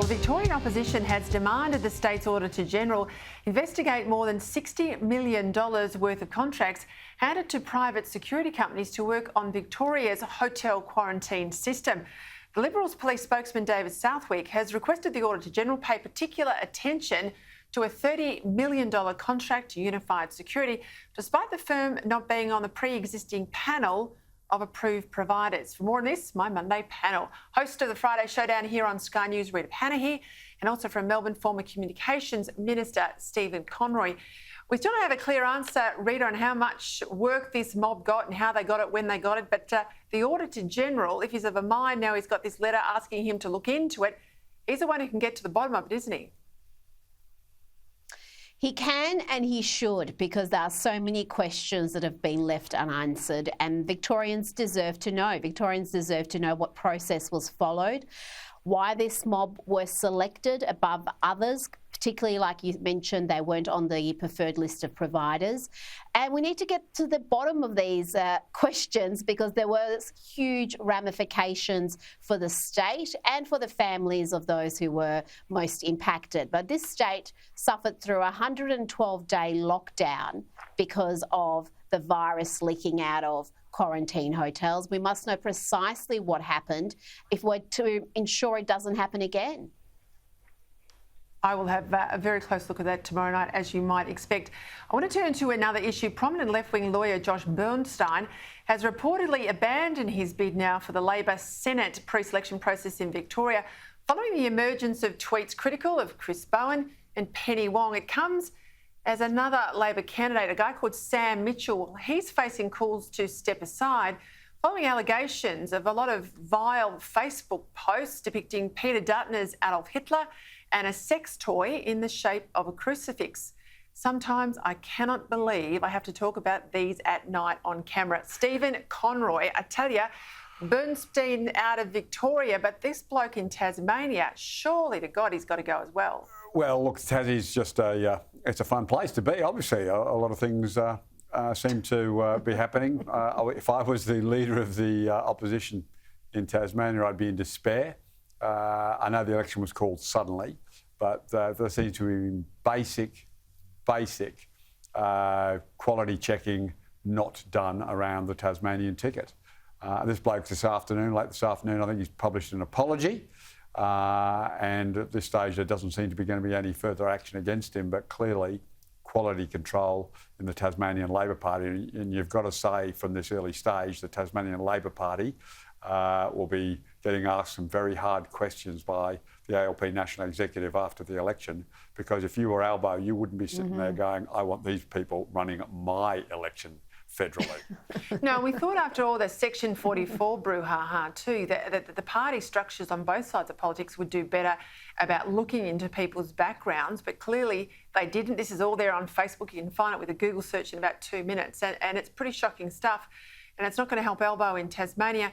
The Victorian Opposition has demanded the state's auditor-general investigate more than $60 million worth of contracts handed to private security companies to work on Victoria's hotel quarantine system. The Liberals police spokesman David Southwick has requested the auditor-general pay particular attention to a $30 million contract to Unified Security, despite the firm not being on the pre-existing panel of approved providers. For more on this, my Monday panel. Host of the Friday Showdown here on Sky News, Rita Panahi, and also from Melbourne, former Communications Minister Stephen Conroy. We still don't have a clear answer, Rita, on how much work this mob got and how they got it, when they got it, but the Auditor-General, if he's of a mind now, he's got this letter asking him to look into it. He's the one who can get to the bottom of it, isn't he? He can and he should, because there are so many questions that have been left unanswered, and Victorians deserve to know. Victorians deserve to know what process was followed, why this mob were selected above others, particularly like you mentioned, they weren't on the preferred list of providers. And we need to get to the bottom of these questions, because there were huge ramifications for the state and for the families of those who were most impacted. But this state suffered through a 112-day lockdown because of the virus leaking out of quarantine hotels. We must know precisely what happened if we're to ensure it doesn't happen again. I will have a very close look at that tomorrow night, as you might expect. I want to turn to another issue. Prominent left-wing lawyer Josh Bernstein has reportedly abandoned his bid now for the Labor Senate pre-selection process in Victoria, following the emergence of tweets critical of Chris Bowen and Penny Wong. It comes as another Labor candidate, a guy called Sam Mitchell, he's facing calls to step aside following allegations of a lot of vile Facebook posts depicting Peter Dutton as Adolf Hitler and a sex toy in the shape of a crucifix. Sometimes I cannot believe I have to talk about these at night on camera. Stephen Conroy, I tell you, Bernstein out of Victoria, but this bloke in Tasmania, surely to God he's got to go as well. Well, look, Tassie's just it's a fun place to be, obviously. A lot of things seem to be happening. If I was the leader of the opposition in Tasmania, I'd be in despair. I know the election was called suddenly, but there seems to be basic quality checking not done around the Tasmanian ticket. This bloke late this afternoon, I think he's published an apology. And at this stage, there doesn't seem to be going to be any further action against him, but clearly quality control in the Tasmanian Labor Party. And you've got to say from this early stage, the Tasmanian Labor Party will be getting asked some very hard questions by the ALP National Executive after the election, because if you were Albo, you wouldn't be sitting there going, I want these people running my election federally. No, we thought after all the Section 44 brouhaha too, that the party structures on both sides of politics would do better about looking into people's backgrounds, but clearly they didn't. This is all there on Facebook. You can find it with a Google search in about 2 minutes, and it's pretty shocking stuff. And it's not going to help Elbow in Tasmania.